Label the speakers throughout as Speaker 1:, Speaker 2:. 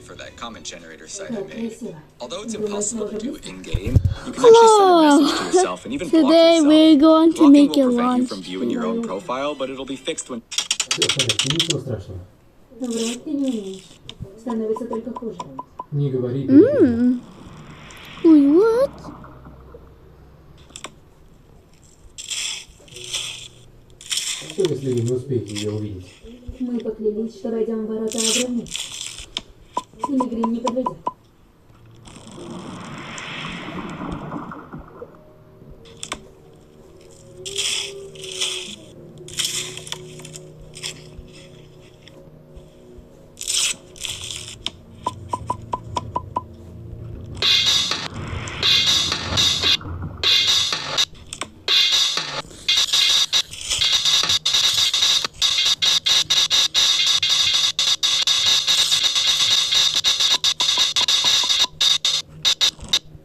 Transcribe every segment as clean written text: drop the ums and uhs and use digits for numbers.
Speaker 1: for that comment generator site I made. Although it's impossible to do in-game, you can actually send a message to yourself and even block yourself.
Speaker 2: Today we're going to make a
Speaker 1: will prevent you
Speaker 2: lunch.
Speaker 1: from viewing your own profile, but it'll be fixed when...
Speaker 3: Ничего страшного.
Speaker 4: Врать ты не умеешь. Становится только хуже.
Speaker 3: Не говори.
Speaker 2: Wait, what?
Speaker 3: Что если вы не успеете ее увидеть?
Speaker 4: Мы поклялись, что войдем в ворота огромных. Пилигрим не подведет.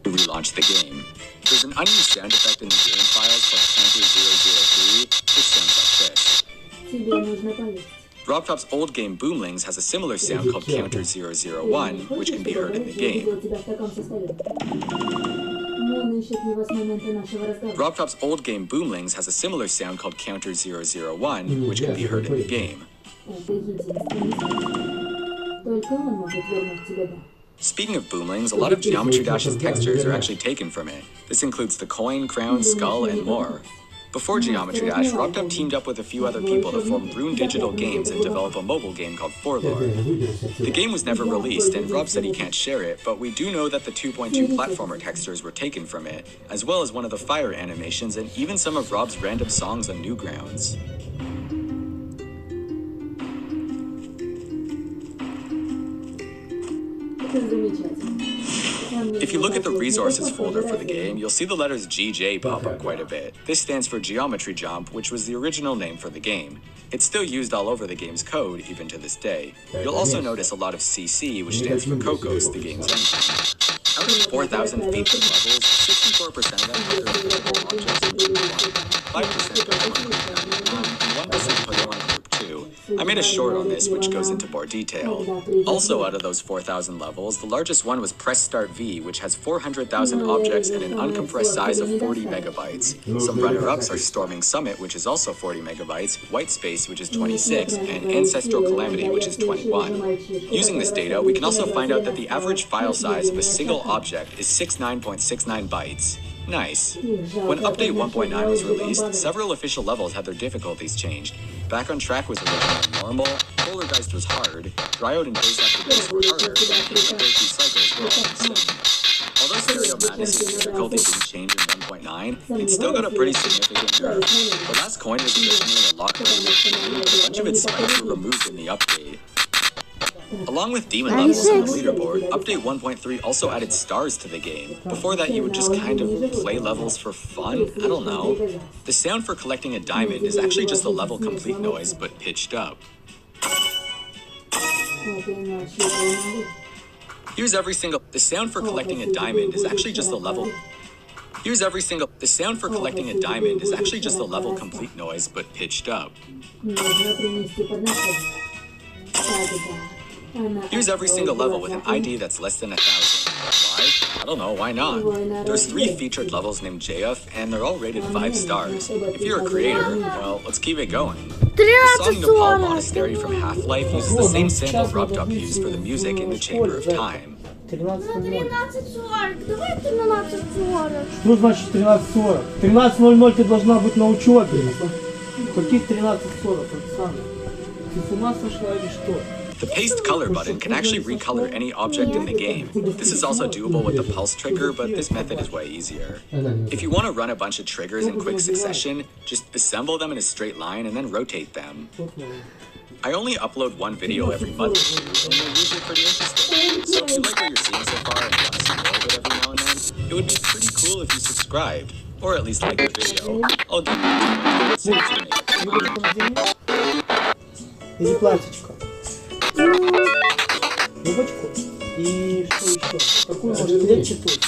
Speaker 1: Relaunch the game. There's an unused sound effect in the game files called Counter 003, which sounds like this.
Speaker 4: Тебе нужно поесть.
Speaker 1: Robtop's old game Boomlings has a similar sound called Counter 001, which can be heard in the game. Robtop's old game Boomlings has a similar sound called Counter 001, which can be heard in the game. Speaking of Boomlings, a lot of Geometry Dash's textures are actually taken from it. This includes the coin, crown, skull, and more. Before Geometry Dash, Robtop teamed up with a few other people to form Rune Digital Games and develop a mobile game called Forlore. The game was never released, and Rob said he can't share it, but we do know that the 2.2 platformer textures were taken from it, as well as one of the fire animations and even some of Rob's random songs on Newgrounds. If you look at the resources folder for the game, you'll see the letters GJ pop up quite a bit. This stands for Geometry Jump, which was the original name for the game. It's still used all over the game's code, even to this day. You'll also notice a lot of CC, which stands for Cocos, the game's engine. Out of 4,000 featured levels, 64% of them are physical objects in Group 1, 5% put them on Group 1, and 1% put them on Group 2. I made a short on this which goes into more detail. Also out of those 4,000 levels, the largest one was Press Start V, which has 400,000 objects and an uncompressed size of 40 megabytes. Some runner-ups are Storming Summit, which is also 40 megabytes, White Space, which is 26, and Ancestral Calamity, which is 21. Using this data, we can also find out that the average file size of a single object is 69.69 bytes. Nice. When Update 1.9 was released, several official levels had their difficulties changed. Back on Track was originally normal, Poltergeist was hard, Dryode and Base After Base were harder, and Breakthrough Cycles were all the same. Although Stereo Madness's difficulty didn't change in 1.9, it still got a pretty significant nerf. The last coin was originally a lot harder, but a bunch of its spikes were removed in the update. Along with demon levels on the leaderboard, Update 1.3 also added stars to the game. Before that, you would just kind of play levels for fun? I don't know. The sound for collecting a diamond is actually just the level complete noise, but pitched up. Here's every single... The sound for collecting a diamond is actually just the level... Here's every single... The sound for collecting a diamond is actually just the level complete noise, but pitched up. Here's every single level with an ID that's less than 1,000. Why? I don't know, why not? There's 3 featured levels named JF, and they're all rated 5 stars. If you're a creator, well, let's keep it going. The song Nepal Monastery from Half-Life uses the same sample Robtop used for the music in the Chamber of Time.
Speaker 2: 13:40. Давай 13:40.
Speaker 5: Что значит 13:40? 13:00 ты должна быть на учебе. Каких 13:40, Оксана? Ты с ума сошла или что?
Speaker 1: The paste color button can actually recolor any object in the game. This is also doable with the pulse trigger, but this method is way easier. If you want to run a bunch of triggers in quick succession, just assemble them in a straight line and then rotate them. I only upload one video every month or 2, and they're usually pretty interesting. So if you like what you're seeing so far and want to see more of it every now and then, it would be pretty cool if you subscribed, or at least like the video. I'll give you
Speaker 5: Или платьечко. Юбочку. И что еще? Какую может клетчатую?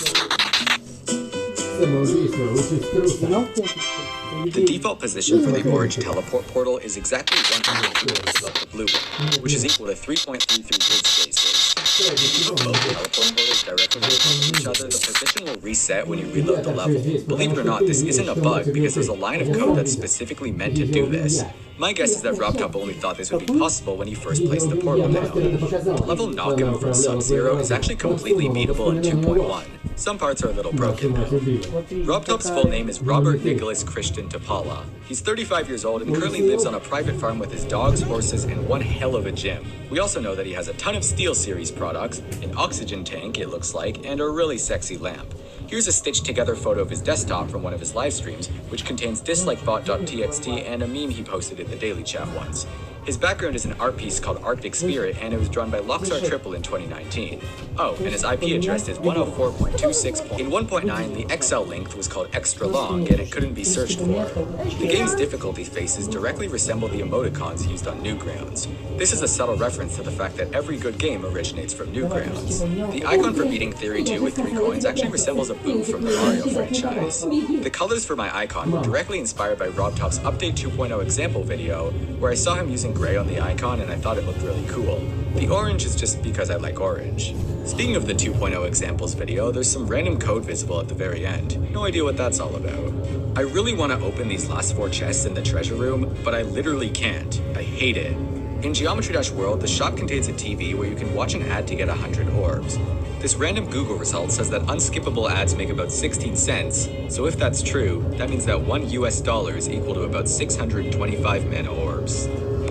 Speaker 1: The default position for the orange teleport portal is exactly 100 meters above the blue one, which is equal to 3.33 grid spaces. both teleport portals directly on top of each other, the position will reset when you reload the level. Believe it or not, this isn't a bug because there's a line of code that's specifically meant to do this. My guess is that RobTop only thought this would be possible when he first placed the portal down. The level Knock'em from Sub-Zero is actually completely beatable in 2.1. Some parts are a little broken though. RobTop's full name is Robert Nicholas Christian Topala. He's 35 years old and currently lives on a private farm with his dogs, horses, and one hell of a gym. We also know that he has a ton of Steel Series products, an oxygen tank it looks like, and a really sexy lamp. Here's a stitched together photo of his desktop from one of his live streams, which contains dislikebot.txt and a meme he posted in the daily chat once. His background is an art piece called Arctic Spirit, and it was drawn by Loxar Triple in 2019. Oh, and his IP address is 104.26. In 1.9, the XL length was called extra long, and it couldn't be searched for. The game's difficulty faces directly resemble the emoticons used on Newgrounds. This is a subtle reference to the fact that every good game originates from Newgrounds. The icon for beating Theory 2 with 3 coins actually resembles a boo from the Mario franchise. The colors for my icon were directly inspired by RobTop's Update 2.0 example video, where I saw him using gray on the icon and I thought it looked really cool. The orange is just because I like orange. Speaking of the 2.0 examples video, there's some random code visible at the very end. No idea what that's all about. I really want to open these last 4 chests in the treasure room, but I literally can't. I hate it. In Geometry Dash World, the shop contains a TV where you can watch an ad to get 100 orbs. This random Google result says that unskippable ads make about 16 cents, so if that's true, that means that $1 is equal to about 625 mana orbs.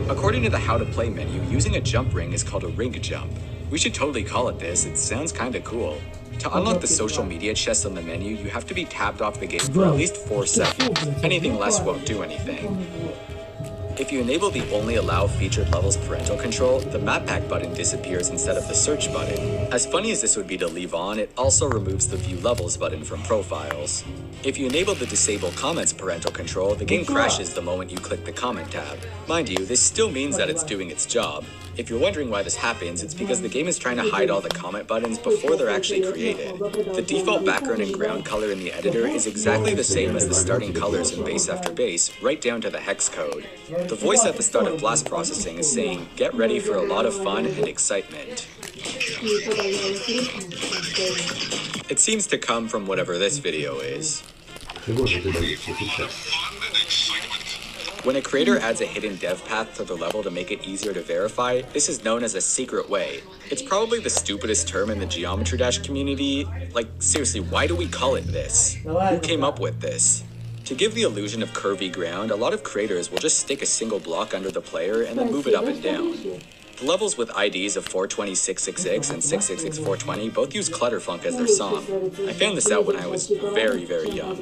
Speaker 1: According to the How to Play menu, using a jump ring is called a rig jump. We should totally call it this, it sounds kinda cool. To unlock the social media chest on the menu, you have to be tabbed off the game for at least 4 seconds. Anything less won't do anything. If you enable the Only Allow Featured Levels parental control, the map pack button disappears instead of the search button. As funny as this would be to leave on, it also removes the View Levels button from profiles. If you enable the Disable Comments parental control, the game crashes the moment you click the comment tab. Mind you, this still means that it's doing its job. If you're wondering why this happens, it's because the game is trying to hide all the comment buttons before they're actually created. The default background and ground color in the editor is exactly the same as the starting colors in base after base, right down to the hex code. The voice at the start of blast processing is saying, "Get ready for a lot of fun and excitement." It seems to come from whatever this video is. When a creator adds a hidden dev path to the level to make it easier to verify, this is known as a secret way. It's probably the stupidest term in the Geometry Dash community. Like, seriously, why do we call it this? Who came up with this? To give the illusion of curvy ground, a lot of creators will just stick a single block under the player and then move it up and down. The levels with IDs of 420-666 and 666-420 both use Clutterfunk as their song. I found this out when I was very, very young.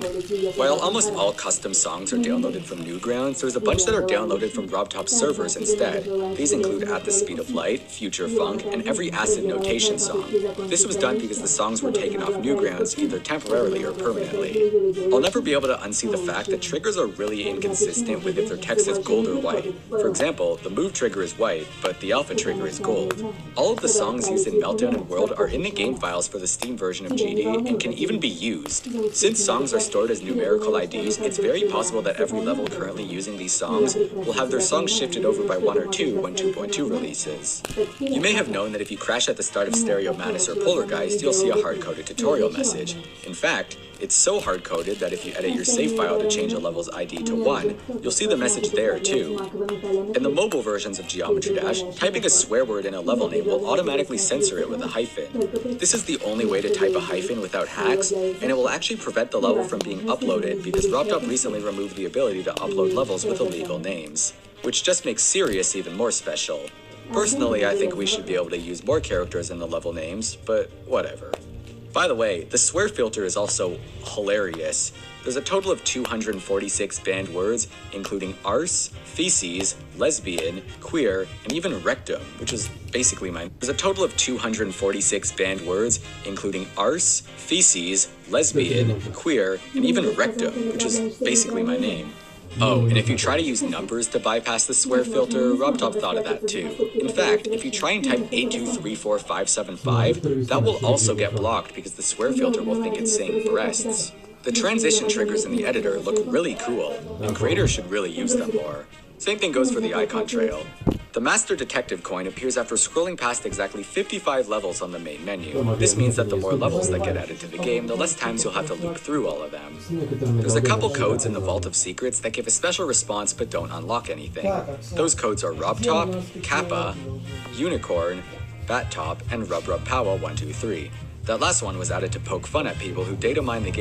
Speaker 1: While almost all custom songs are downloaded from Newgrounds, there's a bunch that are downloaded from RobTop's servers instead. These include At the Speed of Light, Future Funk, and every Acid Notation song. This was done because the songs were taken off Newgrounds either temporarily or permanently. I'll never be able to unsee the fact that triggers are really inconsistent with if their text is gold or white. For example, the move trigger is white, but the alpha trigger is gold. All of the songs used in Meltdown and World are in the game files for the Steam version of GD and can even be used. Since songs are stored as numerical IDs, it's very possible that every level currently using these songs will have their songs shifted over by 1 or 2 when 2.2 releases. You may have known that if you crash at the start of Stereo Madness or Polargeist, you'll see a hard-coded tutorial message. In fact, it's so hard-coded that if you edit your save file to change a level's ID to 1, you'll see the message there too. In the mobile versions of Geometry Dash, typing a swear word in a level name will automatically censor it with a hyphen. This is the only way to type a hyphen without hacks, and it will actually prevent the level from being uploaded because RobTop recently removed the ability to upload levels with illegal names, which just makes Serious even more special. Personally, I think we should be able to use more characters in the level names, but whatever. By the way, the swear filter is also hilarious. There's a total of 246 banned words, including arse, feces, lesbian, queer, and even rectum, which is basically mine. There's a total of 246 banned words, including arse, feces, lesbian, queer, and even rectum, which is basically my name. Oh, and if you try to use numbers to bypass the swear filter, RobTop thought of that too. In fact, if you try and type 8234575, that will also get blocked because the swear filter will think it's saying breasts. The transition triggers in the editor look really cool, and creators should really use them more. Same thing goes for the icon trail. The Master Detective coin appears after scrolling past exactly 55 levels on the main menu. This means that the more levels that get added to the game, the less times you'll have to loop through all of them. There's a couple codes in the Vault of Secrets that give a special response but don't unlock anything. Those codes are Rub Top, Kappa, Unicorn, Bat Top, and Rub Rub Powa 123. That last one was added to poke fun at people who data mine the game